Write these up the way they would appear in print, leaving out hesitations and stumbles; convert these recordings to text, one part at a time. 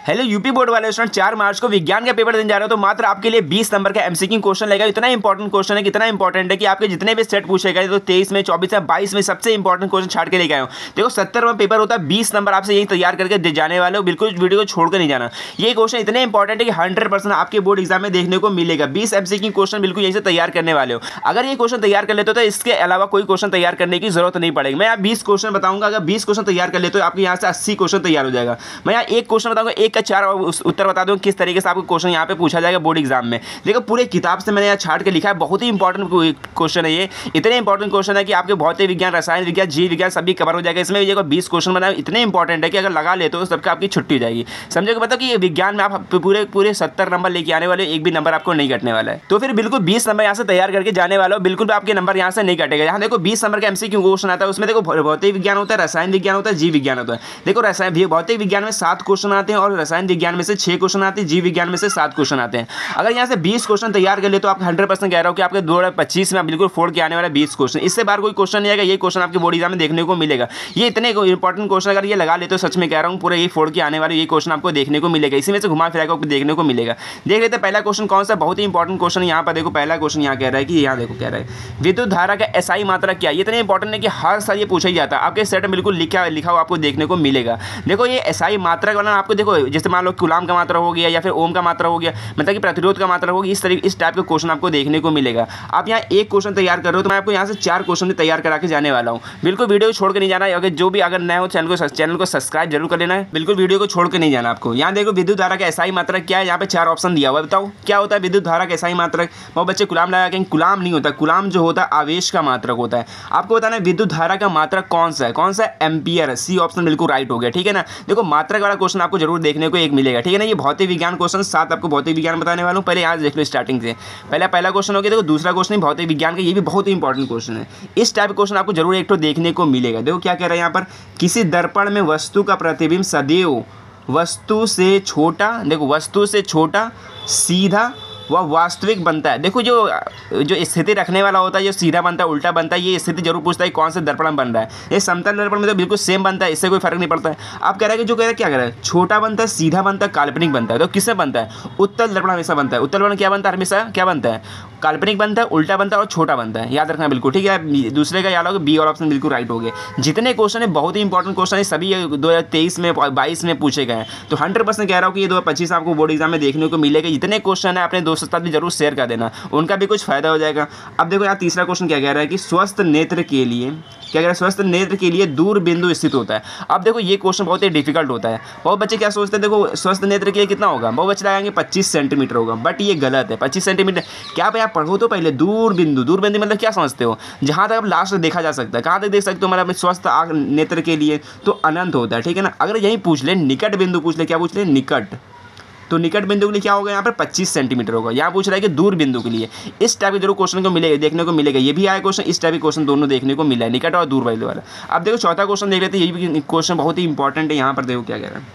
Hello UP board वाले student, 4 मार्च को विज्ञान का पेपर देने जा रहे हो तो मात्र आपके लिए 20 नंबर का एमसीक्यू क्वेश्चन लगेगा। इतना इंपॉर्टेंट क्वेश्चन है, कितना इंपॉर्टेंट है कि आपके जितने भी सेट पूछे गए तो 23 में, 24 में, 22 में सबसे इंपॉर्टेंट क्वेश्चन छाड़ के लेके आए हो। देखो 70 में पेपर होता है, 20 नंबर आपसे यही तैयार करके दे जाने वाले हो। बिल्कुल वीडियो को छोड़कर नहीं जाना। ये क्वेश्चन इतने इंपॉर्टेंट है कि 100% आपके बोर्ड एग्जाम में देखने को मिलेगा। 20 एमसीक्यू क्वेश्चन बिल्कुल यहीं से तैयार करने वाले हो। अगर ये क्वेश्चन तैयार कर लेते हो तो इसके अलावा कोई क्वेश्चन तैयार करने की जरूरत नहीं पड़ेगी। मैं यहाँ 20 क्वेश्चन बताऊंगा, अगर 20 क्वेश्चन तैयार कर लेते हो आपके यहाँ से 80 क्वेश्चन तैयार हो जाएगा। मैं यहाँ एक क्वेश्चन बताऊंगा, एक का 4 उत्तर बता दूँ किस तरीके से आपको क्वेश्चन यहाँ पे पूछा जाएगा बोर्ड एग्जाम में। देखो पूरे किताब से मैंने यहाँ छाट के लिखा है, बहुत ही इंपॉर्टेंट क्वेश्चन है ये। इतने इंपॉर्टेंट क्वेश्चन है कि आपके भौतिक विज्ञान, रसायन विज्ञान, जीव विज्ञान सभी कवर हो जाएगा। इसमें देखो 20 क्वेश्चन बनाए, इतने इंपॉर्टेंट है कि अगर लगा लेते हो तो सबका आपकी छुट्टी हो जाएगी। समझे को मतलब कि विज्ञान में आप पूरे 70 नंबर लेके आने वाले, एक भी नंबर आपको नहीं कटने वाला है। तो फिर बिल्कुल 20 नंबर यहाँ से तैयार करके जाने वाला हो, बिल्कुल आपके नंबर यहाँ से नहीं कटेगा। यहाँ देखो 20 नंबर का एमसीक्यू क्वेश्चन आता है, उसमें देखो भौतिक विज्ञान होता है, रसायन विज्ञान होता है, जीव विज्ञान होता है। देखो भौतिक विज्ञान में 7 क्वेश्चन आते हैं और रसायन विज्ञान में से 6 क्वेश्चन आते हैं, जीव विज्ञान में से 7 क्वेश्चन आते हैं। अगर यहाँ से 20 क्वेश्चन तैयार कर ले तो आप 100% कह रहा हो कि आपके 2025 में बिल्कुल फोड़ के आने वाला 20 क्वेश्चन, इससे बाहर कोई क्वेश्चन नहीं आएगा। ये क्वेश्चन आपके बोर्ड एग्जाम में देखने को मिलेगा। ये इतने इंपॉर्टेंट क्वेश्चन अगर ये लगा ले तो सच में कह रहा हूँ पूरे ये फोड़ के आने वाले ये क्वेश्चन आपको देखने को मिलेगा। इसी में से घुमा फिरा के आपको देखने को मिलेगा। देख लेते पहला क्वेश्चन कौन सा, बहुत ही इंपॉर्टेंट क्वेश्चन यहाँ पर देखो। पहला क्वेश्चन यहाँ कह रहा है कि यहाँ देखो कह रहा है विद्युत धारा का एसआई मात्रा क्या है। ये इतने इंपॉर्टेंट है कि हर साल ये पूछा ही जाता है। आपके सेट में बिल्कुल लिखा हुआ आपको देखने को मिलेगा। देखो ये एसआई मात्रा का आपको देखो, जैसे मान लो कूलाम का मात्रा हो गया या फिर ओम का मात्रा हो गया, मतलब कि प्रतिरोध का मात्रा होगी। इस टाइप के क्वेश्चन आपको देखने को मिलेगा। आप यहाँ एक क्वेश्चन तैयार कर रहे हो तो मैं आपको यहाँ से 4 क्वेश्चन तैयार करा के जाने वाला हूँ। बिल्कुल वीडियो को छोड़ के नहीं जाना है। अगर नए हो चैनल को सब्सक्राइब जरूर कर लेना है। बिल्कुल वीडियो को छोड़ के नहीं जाना आपको। यहाँ देखो विद्युत धारा का एसआई मात्रा क्या है, यहाँ पे 4 ऑप्शन दिया हुआ है। बताओ क्या होता है विद्युत धारा का एसआई मात्रक। बहुत बच्चे गुलाम लगा कहीं, गुलाम नहीं होता। गुलाम जो होता है आवेश का मात्रक होता है। आपको बताना है विद्युत धारा का मात्रक कौन सा है, एम्पियर। सी ऑप्शन बिल्कुल राइट हो गया, ठीक है ना। देखो मात्रक वाला क्वेश्चन आपको जरूर देखने को एक मिलेगा, ठीक है ना। ये भौतिक विज्ञान क्वेश्चन 7 आपको भौतिक विज्ञान बताने वाला हूँ। पहले यहाँ देख लो स्टार्टिंग से। पहला क्वेश्चन हो गया। देखो दूसरा क्वेश्चन भौतिक विज्ञान का, ये भी बहुत ही इंपॉर्टेंट क्वेश्चन है। इस टाइप क्वेश्चन आपको जरूर एक तो देखने को मिलेगा। देखो क्या कह रहा है यहाँ पर, किसी दर्पण में वस्तु का प्रतिबिंब सदैव वस्तु से छोटा, देखो वस्तु से छोटा, सीधा वह वास्तविक बनता है। देखो जो स्थिति रखने वाला होता है, जो सीधा बनता है, उल्टा बनता है, ये स्थिति जरूर पूछता है कौन से दर्पण में बन रहा है। ये समतल दर्पण में तो बिल्कुल सेम बनता है, इससे कोई फर्क नहीं पड़ता है। आप कह रहे हैं कि जो कह रहे हैं क्या कह रहा है, छोटा बनता है, सीधा बनता है, काल्पनिक बनता है। तो किससे बनता है, उत्तल दर्पण हमेशा बनता है। उत्तल दर्पण क्या बनता है, हमेशा क्या बनता है, काल्पनिक बनता है, उल्टा बनता है और छोटा बनता है। याद रखना बिल्कुल, ठीक है। दूसरे का याद होगा, बी और ऑप्शन बिल्कुल राइट हो गए। जितने क्वेश्चन है बहुत ही इंपॉर्टेंट क्वेश्चन है, सभी 2023 में 22 में पूछे गए हैं। तो 100% कह रहा हूँ कि ये 2025 आपको बोर्ड एग्जाम में देखने को मिलेगा। जितने क्वेश्चन है अपने दोस्तों के साथ भी जरूर शेयर कर देना, उनका भी कुछ फायदा हो जाएगा। अब देखो यहाँ तीसरा क्वेश्चन क्या कह रहा है कि स्वस्थ नेत्र के लिए क्या कह रहा है, स्वस्थ नेत्र के लिए दूर बिंदु स्थित होता है। अब देखो ये क्वेश्चन बहुत ही डिफिकल्ट होता है। बहुत बच्चे क्या सोचते हैं, देखो स्वस्थ नेत्र के लिए कितना होगा, बहुत बच्चे लगाएंगे 25 सेंटीमीटर होगा, बट ये गलत है। 25 सेंटीमीटर क्या आप यहाँ पढ़ो तो पहले दूर बिंदु मतलब क्या समझते हो, जहाँ तक अब लास्ट देखा जा सकता है। कहाँ तक देख सकते हो, मतलब स्वस्थ नेत्र के लिए तो अनंत होता है, ठीक है ना। अगर यही पूछ ले निकट बिंदु पूछ ले, क्या पूछ ले, निकट, तो निकट बिंदु के लिए क्या होगा, यहाँ पर 25 सेंटीमीटर होगा। यहाँ पूछ रहा है कि दूर बिंदु के लिए। इस टाइप के जरूर क्वेश्चन को मिलेगा, देखने को मिलेगा। ये भी आया क्वेश्चन, इस टाइप के क्वेश्चन दोनों देखने को मिला है, निकट और दूर बिंदु वाला। अब देखो चौथा क्वेश्चन देख लेते हैं। ये भी क्वेश्चन बहुत ही इंपॉर्टेंट है। यहाँ पर देखो क्या कह रहा है।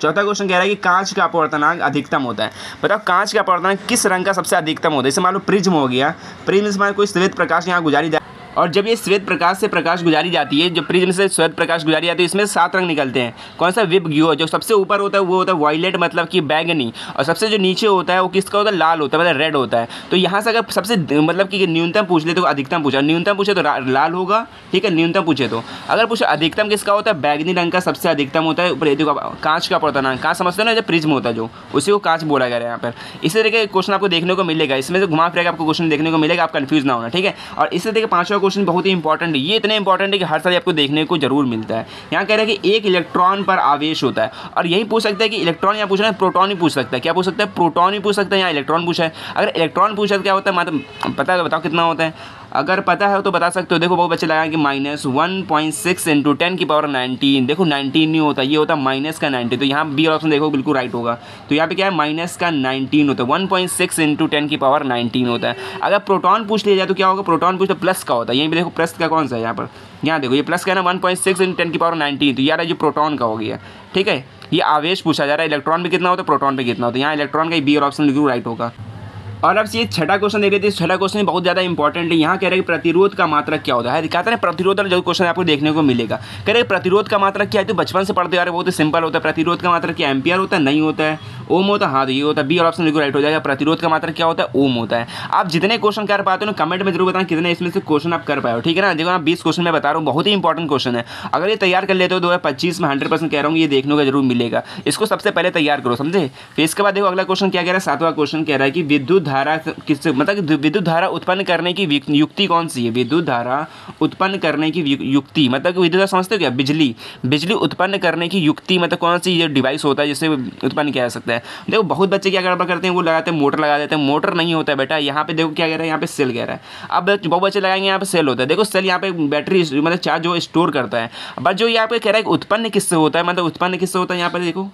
चौथा क्वेश्चन कह रहा है कि कांच का अपवर्तनांक अधिकतम होता है। बताओ कांच का अपवर्तनांक किस रंग का सबसे अधिकतम होता है। जैसे मान लो प्रिज्म हो गया, प्रिज्म से कोई श्वेत प्रकाश यहाँ गुजारी जाए, और जब ये श्वेत प्रकाश से प्रकाश गुजारी जाती है, जब प्रिज्म से श्वेत प्रकाश गुजारी जाती है, इसमें 7 रंग निकलते हैं। कौन सा, विबग्यो। जो सबसे ऊपर होता है वो होता है वायलेट, मतलब कि बैंगनी, और सबसे जो नीचे होता है वो किसका होता है, लाल होता है, मतलब रेड होता है। तो यहाँ से अगर सबसे मतलब कि न्यूनतम पूछ ले तो अधिकतम पूछा, न्यूनतम पूछे तो लाल होगा, ठीक है, न्यूनतम पूछे तो। अगर पूछे अधिकतम किसका होता है, बैंगनी रंग का सबसे अधिकतम होता है। ऊपर देखो कांच का अपवर्तनांक, कांच समझते हो ना, जब प्रिज्म होता है जो, उसी को कांच बोला गया है यहाँ पर। इसी तरीके के क्वेश्चन आपको देखने को मिलेगा। इसमें से घुमा फिरा आपको क्वेश्चन देखने को मिलेगा, आप कंफ्यूज ना होना, ठीक है। और इसी तरीके 5वां क्वेश्चन बहुत ही इंपॉर्टेंट, ये इतने इंपॉर्टेंट है कि हर साल आपको देखने को जरूर मिलता है। यहाँ कह रहा है कि एक इलेक्ट्रॉन पर आवेश होता है, और यही पूछ सकता है कि इलेक्ट्रॉन, यहाँ पूछ रहा है प्रोटॉन ही पूछ सकता है। क्या पूछ सकता है, प्रोटॉन ही पूछ सकता है, यहाँ इलेक्ट्रॉन पूछा है। अगर इलेक्ट्रॉन पूछा तो क्या होता है, मतलब पता है, बताओ कितना होता है। अगर पता है तो बता सकते हो। देखो बहुत बच्चे लगाएंगे कि -1.6 × 10⁻19। देखो 19 नहीं होता, ये होता माइनस का 90। तो यहाँ बी ऑप्शन देखो बिल्कुल राइट होगा। तो यहाँ पे क्या है, माइनस का 19 होता है, 1.6 × 10⁻19 होता है। अगर प्रोटॉन पूछ लिया जाए तो क्या होगा, प्रोटॉन पूछ तो प्लस का होता है। यहीं पे देखो प्लस का कौन सा है, यहाँ देखो ये प्लस का है ना, 1.6 × 10⁻19। तो यार जो प्रोटॉन का हो गया, ठीक है। ये आवेश पूछा जा रहा है, इलेक्ट्रॉन भी कितना होता है, प्रोटॉन भी कितना होता है। यहाँ इलेक्ट्रॉन का बी और ऑप्शन बिल्कुल राइट होगा। और अब ये छठा क्वेश्चन देख लेते हैं। छठा क्वेश्चन बहुत ज़्यादा इंपॉर्टेंट है। यहाँ कह रहे हैं कि प्रतिरोध का मात्रक क्या होता है। कहते हैं प्रतिरोध वाला जो क्वेश्चन आपको देखने को मिलेगा, कह रहे हैं प्रतिरोध का मात्रक क्या है, तो बचपन से पढ़ते आ रहे, बहुत ही सिंपल होता है। प्रतिरोध का मात्रक क्या, एम्पियर होता है, नहीं होता है, ओम होता है, हाँ तो ये होता है, बी और ऑप्शन बिल्कुल राइट हो जाएगा। प्रतिरोध का मात्रक क्या होता है, ओम होता है। आप जितने क्वेश्चन कर पाते हो ना कमेंट में जरूर बताएं कितने इसमें से क्वेश्चन आप कर पाए हो, ठीक है ना। देखो आप 20 क्वेश्चन मैं बता रहा हूँ, बहुत ही इंपॉर्टेंट क्वेश्चन है। अगर ये तैयार कर लेते हो 2025 में 100% कह रहा हूँ ये देखने को जरूर मिलेगा। इसको सबसे पहले तैयार करो, समझे। फिर इसके बाद देखो अगला क्वेश्चन क्या कह रहा है, 7वां क्वेश्चन कह रहा है कि विद्युत धारा किस, मतलब विद्युत धारा उत्पन्न करने की युक्ति कौन सी है। विद्युत धारा उत्पन्न करने की युक्ति, मतलब कि विद्युत समझते हो क्या, बिजली, बिजली उत्पन्न करने की युक्ति मतलब कौन सी ये डिवाइस होता है जिससे उत्पन्न किया जा सकता है। देखो बहुत बच्चे क्या गड़बड़ करते हैं, वो लगाते हैं मोटर लगा देते हैं। मोटर नहीं होता है बेटा, यहाँ पे देखो क्या कह रहा है, यहाँ पे सेल कह रहा है। अब बहुत बच्चे लगाएंगे यहाँ पे सेल होता है। देखो सेल यहाँ पे बैटरी मतलब चार्ज जो स्टोर करता है। बट जो यहाँ पे कह रहा है उत्पन्न किससे होता है, मतलब उत्पन्न किससे होता है, यहाँ पर देखो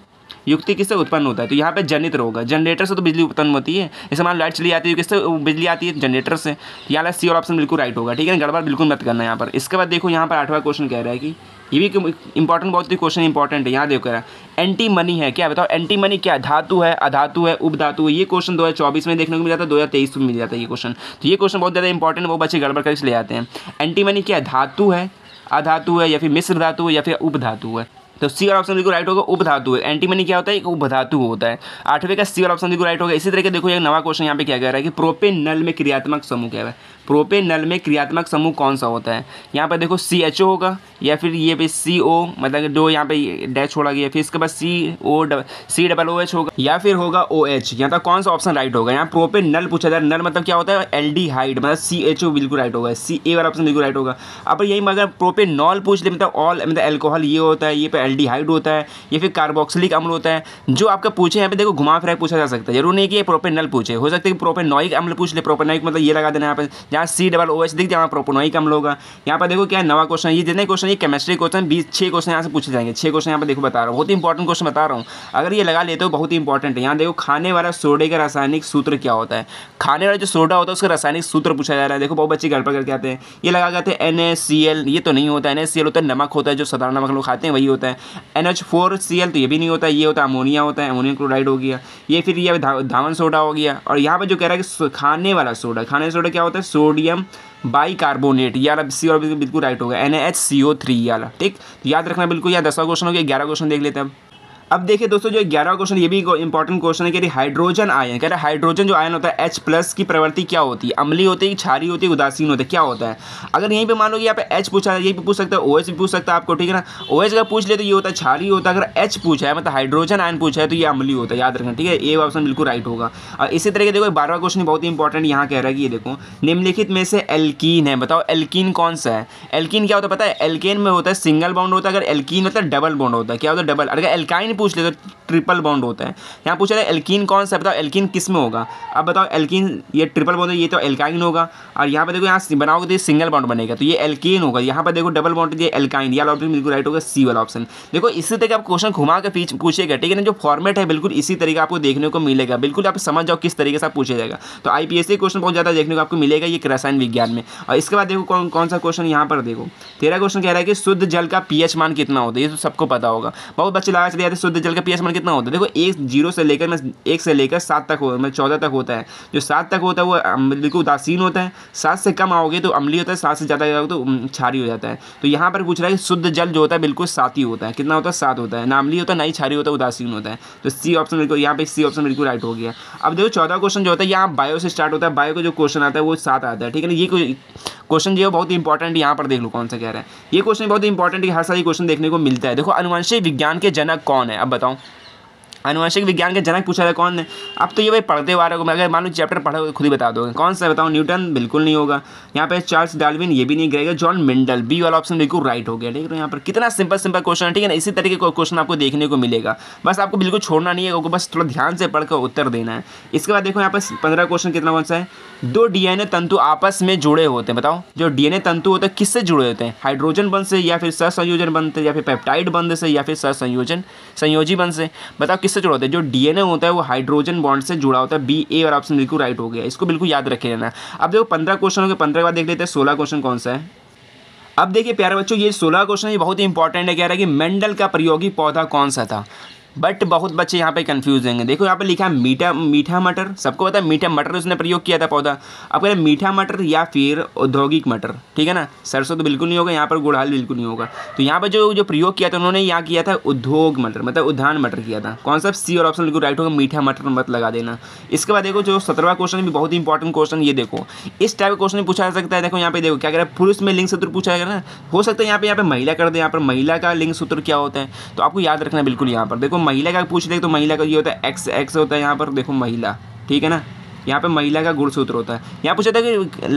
युक्ति किससे उत्पन्न होता है, तो यहाँ पे जनित्र होगा। जनरेटर से तो बिजली उत्पन्न होती है, जैसे मान लाइट चली जाती है किससे बिजली आती है, जनरेटर से। यहाँ सी और ऑप्शन बिल्कुल राइट होगा, ठीक है, गड़बड़ बिल्कुल मत करना यहाँ पर। इसके बाद देखो यहाँ पर 8वां क्वेश्चन कह रहा है कि ये भी इंपॉर्टेंट, बहुत ही क्वेश्चन इंपॉर्टेंट है। यहाँ देखो रहा है एंटी मनी है, क्या बताओ एंटी मनी क्या, धातु है, अधातु है, उपधातु है। ये क्वेश्चन 2024 में देखने को मिल जाता है, 2023 में मिल जाता है ये क्वेश्चन। तो ये क्वेश्चन बहुत ज़्यादा इंपॉर्टेंट है, वो बच्चे गड़बड़ करके ले आते हैं। एंटी मनी क्या है, धातु है, अधातु है, या फिर मिश्र धातु है, या फिर उपधातु है। तो सी और ऑप्शन बिल्कुल राइट होगा, उपधातु है। एंटीमनी क्या होता है, एक उपधातु होता है। 8वें का सी और ऑप्शन बिल्कुल राइट होगा। इसी तरह के देखो एक नवा क्वेश्चन यहाँ पे क्या कह रहा है कि प्रोपेन नल में क्रियात्मक समूह क्या है। प्रोपेन नल में क्रियात्मक समूह कौन सा होता है। यहाँ पर देखो CHO होगा, या फिर ये पे CO, मतलब जो यहाँ पे डैश छोड़ा गया, फिर इसके बाद COOH होगा, या फिर होगा OH। यहाँ तक कौन सा ऑप्शन राइट होगा। यहाँ प्रोपेन नल पूछा जाए, नल मतलब क्या होता है, एल्डिहाइड, मतलब CHO बिल्कुल राइट होगा। A वाला ऑप्शन बिल्कुल राइट होगा। अब यही मगर प्रोपेनॉल पूछ ले, मतलब ऑल मतलब एल्कोहल ये होता है, ये पे एल्डिहाइड होता है, ये फिर कार्बोक्सिलिक अम्ल होता है। जो आपका पूछे यहाँ पे देखो घुमा फिरा पूछा जा सकता है, जरूर नहीं कि ये प्रोपेनॉल पूछे, हो सकता है कि प्रोपेनॉइक अम्ल पूछ ले। प्रोपेनॉइक मतलब ये लगा देना यहाँ पे, जहाँ COOH दिख जाए प्रोपेनॉइक अम्ल होगा। यहाँ पर देखो क्या है नवा क्वेश्चन, ये जितने क्वेश्चन ये केमिस्ट्री क्वेश्चन 6 क्वेश्चन यहाँ से पूछे जाएंगे। 6 क्वेश्चन यहाँ पर देखो बता रहा हूँ, बहुत ही इंपॉर्टेंट क्वेश्चन बता रहा हूँ। अगर ये लगा लेते हो बहुत ही इंपॉर्टेंट है। यहाँ देखो खाने वाला सोडे का रासायनिक सूत्र क्या होता है। खाने वाला जो सोडा होता है उसका रासायनिक सूत्र पूछा जा रहा है। देखो बहुत बच्चे गड़बड़ करके आते हैं, ये लगा जाते हैं NaCl, ये तो नहीं होता है। NaCl होता है नमक होता है, जो साधारण नमक लोग खाते हैं वही होता है। NH4Cl तो ये भी नहीं होता है, ये होता है अमोनिया होता है, अमोनियम क्लोराइड हो गया। ये फिर ये धावन सोडा हो गया। और यहाँ पर जो कह रहा है कि खाने वाला सोडा, खाने वाला सोडा क्या होता है, सोडियम बाइकार्बोनेट, ये वाला सी और बिल्कुल राइट होगा, NaHCO3 ये वाला, ठीक। याद रखना बिल्कुल। यहाँ 10वां क्वेश्चन हो गया। 11 क्वेश्चन देख लेते हैं अब देखिए दोस्तों, जो 11वां क्वेश्चन ये भी इंपॉर्टेंट क्वेश्चन है कि हाइड्रोजन आयन, कह रहा है हाइड्रोजन जो आयन होता है H+ की प्रवृत्ति क्या होती है, अम्लीय होती है, क्षारीय होती है, उदासीन होती है, क्या होता है। अगर यहीं पे मान लो कि यहाँ पे H पूछा है, यहीं पे पूछ सकता है, OH भी पूछ सकता है आपको, ठीक है ना। OH अगर पूछ ले तो ये होता है क्षारीय होता है। अगर H पूछा है मतलब हाइड्रोजन आयन पूछा है तो ये अम्लीय होता है, याद रखना, ठीक है। ए ऑप्शन बिल्कुल राइट होगा। और इसी तरह के देखो 12वां क्वेश्चन बहुत ही इंपॉर्टेंट यहाँ कह रहा है कि ये देखो निम्नलिखित में से एल्कीन है, बताओ एल्कीन कौन सा है। एल्कीन क्या होता है पता है, एल्केन में होता है सिंगल बॉन्ड होता है, अगर एल्कीन मतलब डबल बॉन्ड होता है, क्या होता है डबल। अगर एल्काइन पूछ ले तो ट्रिपल बॉन्ड होता है। यहाँ पूछा है एल्कीन कौन सा है, बताओ एल्कीन किस में होगा। अब बताओ एल्कीन ये ट्रिपल बॉन्ड है, ये तो एल्काइन होगा। और यहाँ पे देखो यहाँ बनाओगे तो ये सिंगल बॉन्ड बनेगा, तो ये एल्कीन होगा। यहाँ पर देखो डबल बॉन्ड ये एल्काइन, ये ऑप्शन बिल्कुल राइट होगा, सी वाला ऑप्शन। देखो इसी तरह आप क्वेश्चन घुमा के पूछेगा, ठीक है ना। जो फॉर्मेट है बिल्कुल इसी तरीके आपको देखने को मिलेगा, बिल्कुल आप समझ जाओ किस तरीके से आप पूछा जाएगा। तो IPSC क्वेश्चन बहुत ज़्यादा देखने को आपको मिलेगा ये रसायन विज्ञान में। और इसके बाद देखो कौन सा क्वेश्चन यहाँ पर देखो 13 क्वेश्चन कह रहा है कि शुद्ध जल का pH मान कितना होता है। ये तो सबको पता होगा, बहुत बच्चे लगा चले जाते हैं शुद्ध जल का pH मान कितना होता है। देखो 1 से लेकर 7 तक मतलब 14 तक होता है। जो 7 तक होता है वो बिल्कुल उदासीन होता है, 7 से कम आओगे तो अम्लीय होता है, 7 से ज़्यादा जाओगे तो क्षारीय हो जाता है। तो यहाँ पर पूछ रहा है कि शुद्ध जल जो होता है बिल्कुल 7 ही होता है, कितना होता है 7 होता है, ना अम्लीय होता है ना ही क्षारीय होता है, उदासीन होता है। तो सी ऑप्शन बिल्कुल यहाँ पे सी ऑप्शन बिल्कुल राइट हो गया। अब देखो 14वां क्वेश्चन जो होता है यहाँ बायो से स्टार्ट होता है, बायो का जो क्वेश्चन आता है वो 7 आता है, ठीक है ना। ये क्वेश्चन जो है बहुत इंपॉर्टेंट, यहाँ पर देख लो कौन सा कह रहा है। ये क्वेश्चन बहुत इंपॉर्टेंट है, हर साल ये क्वेश्चन देखने को मिलता है। देखो अनुवंशिक विज्ञान के जनक कौन है, अब बताओ अनुवंशिक विज्ञान के जनक पूछा है कौन है। अब तो ये भाई पढ़ते हुए को अगर मान लो चैप्टर पढ़ोगे खुद ही बता दोगे कौन सा बताओ। न्यूटन बिल्कुल नहीं होगा, यहाँ पे चार्ल्स डार्विन ये भी नहीं गिरेगा, जॉन मेंडल बी वाला ऑप्शन बिल्कुल राइट हो गया, ठीक है। यहाँ पर कितना सिंपल क्वेश्चन है, ठीक है ना। इसी तरीके का क्वेश्चन आपको देखने को मिलेगा, बस आपको बिल्कुल छोड़ना नहीं है, बस थोड़ा ध्यान से पढ़कर उत्तर देना है। इसके बाद देखो यहाँ पर 15 क्वेश्चन कितना कौन सा है, 2 DNA तंतु आपस में जुड़े होते हैं, बताओ जो DNA तंतु होते हैं किससे जुड़े होते हैं, हाइड्रोजन बंध से या फिर सहसंयोजन बंध से या फिर पेप्टाइड बंध से या फिर संयोजी बंध से, बताओ किससे जुड़े होते हैं। जो DNA होता है वो हाइड्रोजन बॉन्ड से जुड़ा होता है, बी ए वाला ऑप्शन बिल्कुल राइट हो गया, इसको बिल्कुल याद रखे रहना। अब देखो 15 क्वेश्चन हो गए, 15 के बाद देख लेते हैं 16 क्वेश्चन कौन सा है। अब देखिए प्यारे बच्चों ये 16 क्वेश्चन ये बहुत ही इंपॉर्टेंट है, कह रहा है कि मेंडल का प्रयोगी पौधा कौन सा था। बट बहुत बच्चे यहाँ पे कंफ्यूज होंगे। देखो यहाँ पे लिखा है मीठा मटर, सबको पता है मीठा मटर उसने प्रयोग किया था पौधा। अब कह रहे मीठा मटर या फिर औद्योगिक मटर, ठीक है ना। सरसों तो बिल्कुल नहीं होगा, यहाँ पर गुड़हल बिल्कुल नहीं होगा। तो यहाँ पर जो प्रयोग किया था उन्होंने यहाँ किया था उद्योग मटर, मतलब उद्यान मटर किया था। कौन सा? सी और ऑप्शन बिल्कुल राइट होगा, मीठा मटर मत लगा देना। इसके बाद देखो जो 17वां क्वेश्चन भी बहुत इंपॉर्टेंट क्वेश्चन, ये देखो इस टाइप का क्वेश्चन पूछा जा सकता है। देखो यहाँ पे देखो क्या कह रहा है, पुरुष में लिंग सूत्र पूछा जाएगा ना, हो सकता है यहाँ पे महिला कर दे। यहाँ पर महिला का लिंग सूत्र क्या होता है तो आपको याद रखना बिल्कुल। यहाँ पर देखो महिला का पूछ ले तो महिला का ये होता है एक्स होता है। यहाँ पर देखो महिला, ठीक है ना, यहाँ पे महिला का गुणसूत्र होता है। यहाँ पूछा था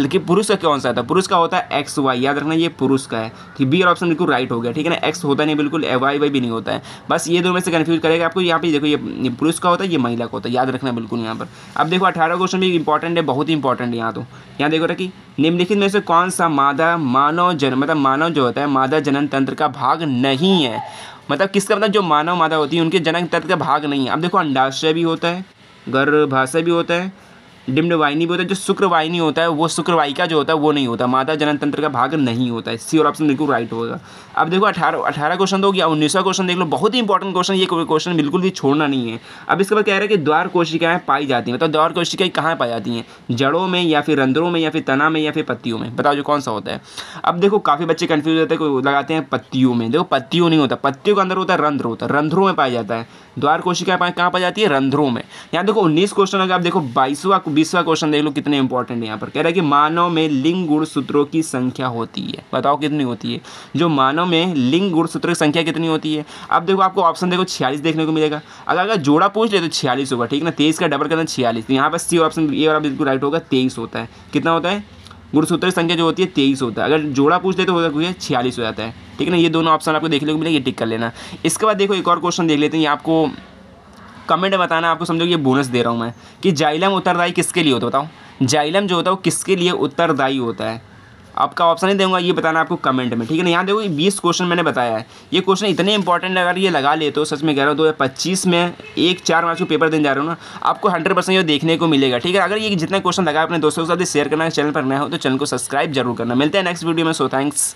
कि पुरुष का कौन सा था, पुरुष का होता है एक्स वाई, याद रखना ये पुरुष का है। ठीक, बी और ऑप्शन बिल्कुल राइट हो गया, ठीक है ना। एक्स होता नहीं बिल्कुल, वाई भी नहीं होता है, बस ये दोनों में से कंफ्यूज करेगा आपको। यहाँ पे देखो ये पुरुष का होता है, ये महिला का होता है, याद रखना बिल्कुल यहाँ पर। अब देखो 18 क्वेश्चन भी इंपॉर्टेंट है, बहुत इंपॉर्टेंट है यहाँ। तो यहाँ देखो कि निम्नलिखित में से कौन सा मादा मानव जन, मतलब मानव जो होता है मादा जनन तंत्र का भाग नहीं है। मतलब किसका, मतलब जो मानव मादा होती है उनके जनन तंत्र का भाग नहीं है। अब देखो अंडाशय भी होता है, गर्भाशय भी होता है, डिम्ड वाहिनी भी होता है, जो शुक्रवाहिनी होता है वो शुक्रवाहिका जो होता है वो नहीं होता, मादा जनन तंत्र का भाग नहीं होता है। सी और ऑप्शन बिल्कुल राइट होगा। अब देखो 18 क्वेश्चन तो हो गया। 19वां क्वेश्चन देख लो, बहुत ही इंपॉर्टेंट क्वेश्चन, ये क्वेश्चन बिल्कुल भी छोड़ना नहीं है। अब इसके बाद कह रहा है कि द्वार कोशिकाएं पाई जाती हैं, मतलब द्वार कोशिकाएं कहाँ पाई जाती हैं, जड़ों में या फिर रंध्रों में या फिर तना में या फिर पत्तियों में, बताओ जो कौन सा होता है। अब देखो काफ़ी बच्चे कन्फ्यूज होते हैं, लगाते हैं पत्तियों में। देखो पत्तियों नहीं होता, पत्तियों के अंदर होता है रंध्र, होता है रंध्रों में पाया जाता है। द्वार कोशिकाएं कहाँ पाई जाती है, रंध्रों में। यहाँ देखो 19 क्वेश्चन अगर आप देखो 20वां क्वेश्चन देख लो कितने इंपॉर्टेंट है। यहाँ पर कह रहा है कि मानव में लिंग गुणसूत्रों की संख्या होती है, बताओ कितनी होती है। जो मानव में लिंग गुणसूत्रों की संख्या कितनी होती है। अब देखो आपको ऑप्शन देखो 46 देखने को मिलेगा। अगर जोड़ा पूछ ले तो 46 होगा, ठीक है ना। 23 का डबल करना 46, तो यहाँ पर सी ऑप्शन ये वाला बिल्कुल राइट होगा, 23 होता है। कितना होता है, गुणसूत्र की संख्या जो होती है 23 होता है। अगर जोड़ा पूछ ले तो होता है 46 हो जाता है, ठीक है ना। ये दोनों ऑप्शन आपको देखने को मिलेगा, ये टिक कर लेना। इसके बाद देखो एक और क्वेश्चन देख लेते हैं। ये आपको कमेंट में बताना, आपको समझो ये बोनस दे रहा हूँ मैं, कि जाइलम उत्तरदायी किसके लिए होता है, बताओ जाइलम जो होता है वो किसके लिए उत्तरदायी होता है। आपका ऑप्शन नहीं दूंगा, ये बताना आपको कमेंट में, ठीक है ना। यहाँ देखो 20 क्वेश्चन मैंने बताया है, ये क्वेश्चन इतने इंपॉर्टेंट अगर ये लगा ले तो सच में कह रहा हूँ 2025 में 4 मार्क्स को पेपर देने जा रहे हो ना, आपको 100% ये देखने को मिलेगा, ठीक है। अगर ये जितने क्वेश्चन लगा अपने दोस्तों के साथ शेयर करना, चैनल पर नया हो तो चैनल को सब्सक्राइब जरूर करना। मिलते हैं नेक्स्ट वीडियो में, सो थैंक्स।